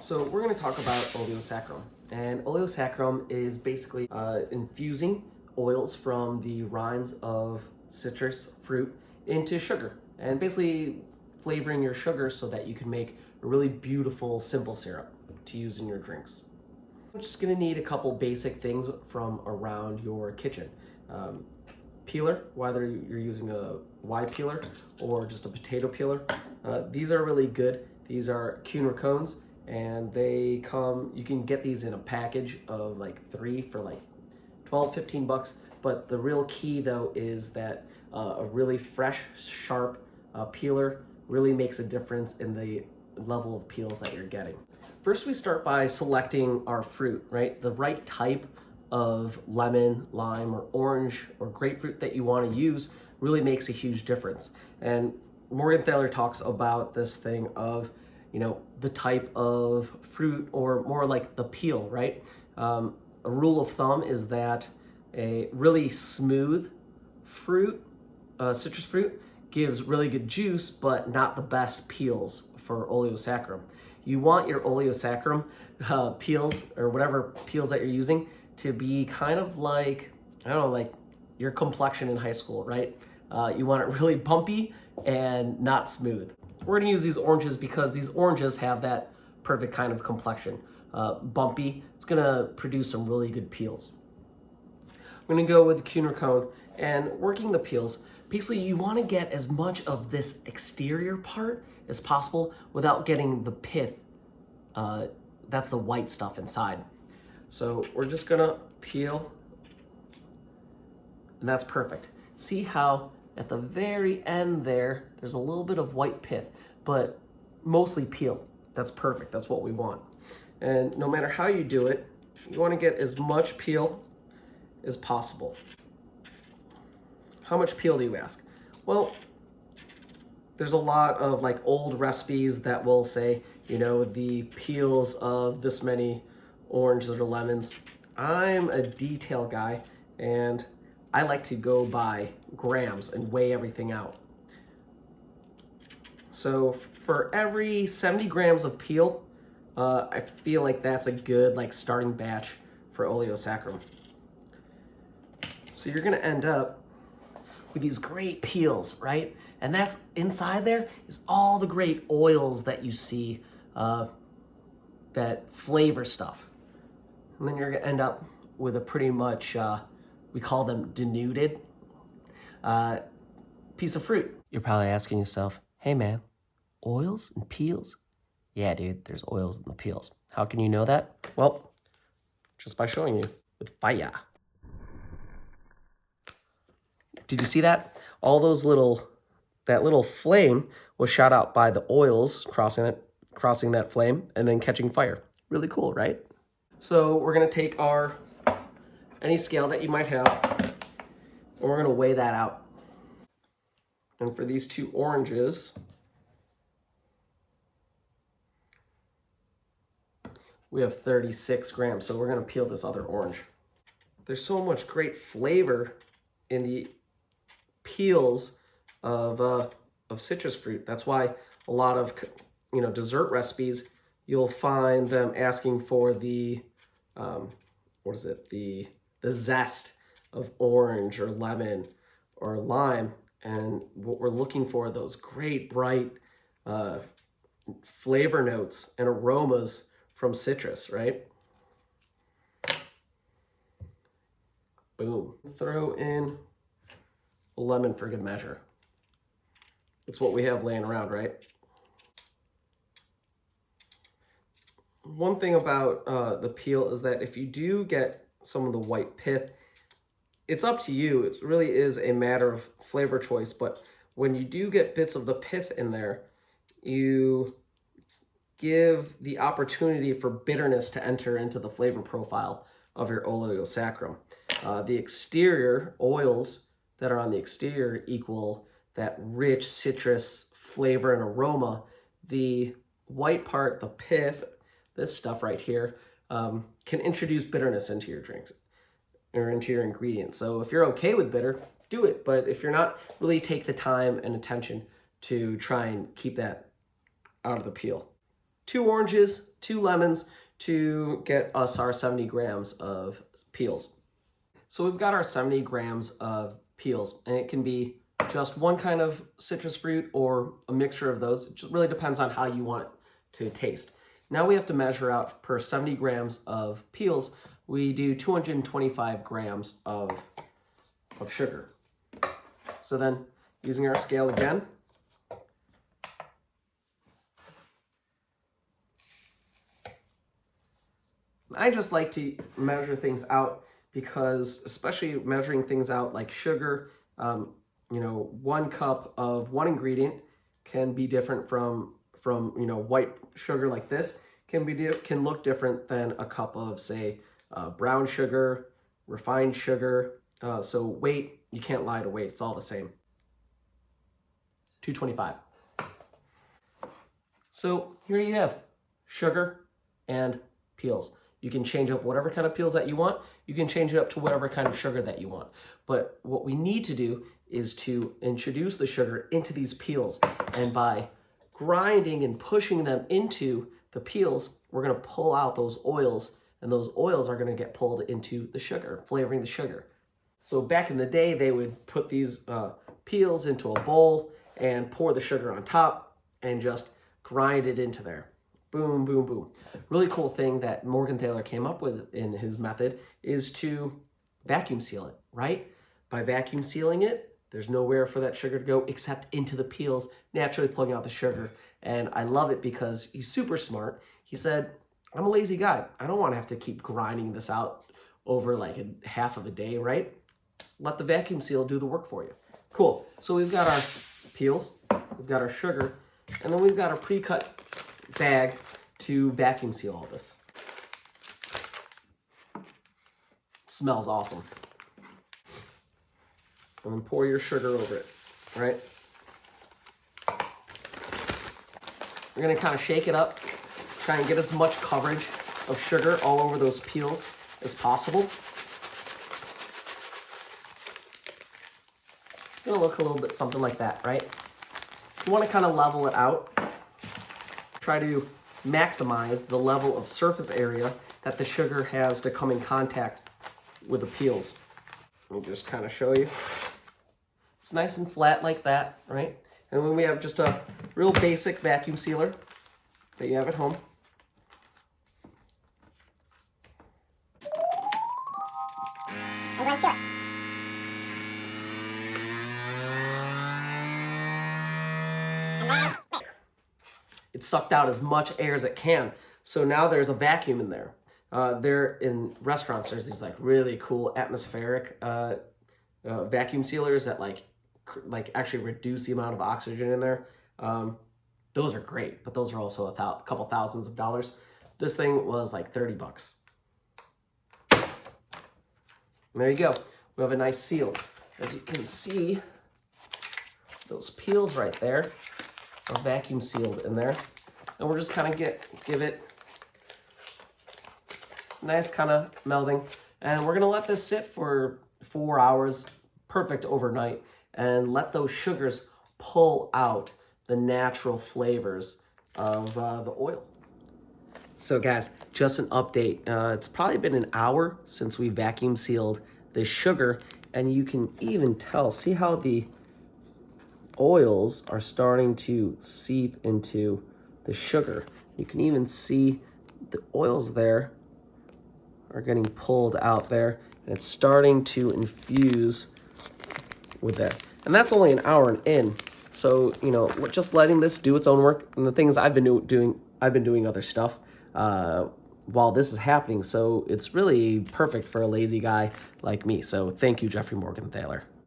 So we're going to talk about Oleo Saccharum. And Oleo Saccharum is basically infusing oils from the rinds of citrus fruit into sugar and basically flavoring your sugar so that you can make a really beautiful simple syrup to use in your drinks. We're just going to need a couple basic things from around your kitchen. Peeler, whether you're using a Y peeler or just a potato peeler. These are really good. These are Kuhn Rikons, and they come, you can get these in a package of like 3 for like 12, 15 bucks. But the real key though is that a really fresh, sharp peeler really makes a difference in the level of peels that you're getting. First, we start by selecting our fruit, right? The right type of lemon, lime, or orange, or grapefruit that you want to use really makes a huge difference. And Morgenthaler talks about this thing of, you know, the type of fruit, or more like the peel, right? A rule of thumb is that a really smooth fruit, citrus fruit, gives really good juice, but not the best peels for Oleo Saccharum. You want your Oleo Saccharum peels, or whatever peels that you're using, to be kind of like, I don't know, like your complexion in high school, right? You want it really bumpy and not smooth. We're gonna use these oranges because these oranges have that perfect kind of complexion. Bumpy, it's gonna produce some really good peels. I'm gonna go with the Kuhn Rikon and working the peels. Basically, you wanna get as much of this exterior part as possible without getting the pith. That's the white stuff inside. So we're just gonna peel, and that's perfect. See how at the very end there's a little bit of white pith, but mostly peel. That's perfect, that's what we want. And no matter how you do it, you wanna get as much peel as possible. How much peel do you ask? Well, there's a lot of like old recipes that will say, you know, the peels of this many oranges or lemons. I'm a detail guy, and I like to go by grams and weigh everything out. So for every 70 grams of peel, I feel like that's a good like starting batch for Oleo Saccharum. So you're gonna end up with these great peels, right? And that's inside there is all the great oils that you see, that flavor stuff. And then you're gonna end up with a pretty much, we call them denuded, piece of fruit. You're probably asking yourself, hey man, oils and peels? Yeah, dude, there's oils in the peels. How can you know that? Well, just by showing you with fire. Did you see that? All those that little flame was shot out by the oils crossing that flame and then catching fire. Really cool, right? So we're gonna take any scale that you might have, and we're gonna weigh that out. And for these 2 oranges, we have 36 grams. So we're gonna peel this other orange. There's so much great flavor in the peels of citrus fruit. That's why a lot of, you know, dessert recipes, you'll find them asking for the the zest of orange or lemon or lime. And what we're looking for are those great bright flavor notes and aromas from citrus, right? Boom. Throw in a lemon for good measure. It's what we have laying around, right? One thing about the peel is that if you do get some of the white pith, it's up to you. It really is a matter of flavor choice. But when you do get bits of the pith in there, you give the opportunity for bitterness to enter into the flavor profile of your Oleo Saccharum. The exterior oils that are on the exterior equal that rich citrus flavor and aroma. The white part, the pith, this stuff right here, can introduce bitterness into your drinks or into your ingredients. So if you're okay with bitter, do it. But if you're not, really take the time and attention to try and keep that out of the peel. 2 oranges, 2 lemons to get us our 70 grams of peels. So we've got our 70 grams of peels, and it can be just one kind of citrus fruit or a mixture of those. It just really depends on how you want it to taste. Now we have to measure out per 70 grams of peels, we do 225 grams of sugar. So then, using our scale again, I just like to measure things out because, especially measuring things out like sugar, you know, 1 cup of one ingredient can be different from you know, white sugar like this can look different than a cup of, say, brown sugar, refined sugar. So weight, you can't lie to weight. It's all the same. 225. So here you have sugar and peels. You can change up whatever kind of peels that you want. You can change it up to whatever kind of sugar that you want. But what we need to do is to introduce the sugar into these peels. And by grinding and pushing them into the peels, we're going to pull out those oils, and those oils are going to get pulled into the sugar, flavoring the sugar. So back in the day, they would put these peels into a bowl and pour the sugar on top and just grind it into there. Boom, boom, boom. Really cool thing that Morgenthaler came up with in his method is to vacuum seal it, right? By vacuum sealing it, there's nowhere for that sugar to go except into the peels, naturally pulling out the sugar. And I love it because he's super smart. He said, I'm a lazy guy. I don't want to have to keep grinding this out over like a half of a day, right? Let the vacuum seal do the work for you. Cool. So we've got our peels, we've got our sugar, and then we've got our pre-cut bag to vacuum seal all this. It smells awesome. And then pour your sugar over it, right? You're gonna kind of shake it up, try and get as much coverage of sugar all over those peels as possible. It's gonna look a little bit something like that, right? You wanna kind of level it out. Try to maximize the level of surface area that the sugar has to come in contact with the peels. Let me just kind of show you. It's nice and flat like that, right? And then we have just a real basic vacuum sealer that you have at home. I'm going to seal it. And then... It sucked out as much air as it can. So now there's a vacuum in there. There in restaurants, there's these like really cool atmospheric vacuum sealers that like actually reduce the amount of oxygen in there. Those are great, but those are also a couple thousands of dollars. This thing was like 30 bucks. And there you go. We have a nice seal. As you can see, those peels right there are vacuum sealed in there. And we're just kind of give it nice kind of melding. And we're gonna let this sit for 4 hours, perfect overnight, and let those sugars pull out the natural flavors of the oil. So guys, just an update. It's probably been an hour since we vacuum sealed the sugar, and you can even tell, see how the oils are starting to seep into the sugar. You can even see the oils there are getting pulled out there, and it's starting to infuse with that. And that's only an hour in. So, you know, we're just letting this do its own work. And the things I've been doing other stuff while this is happening. So it's really perfect for a lazy guy like me. So thank you, Jeffrey Morgenthaler.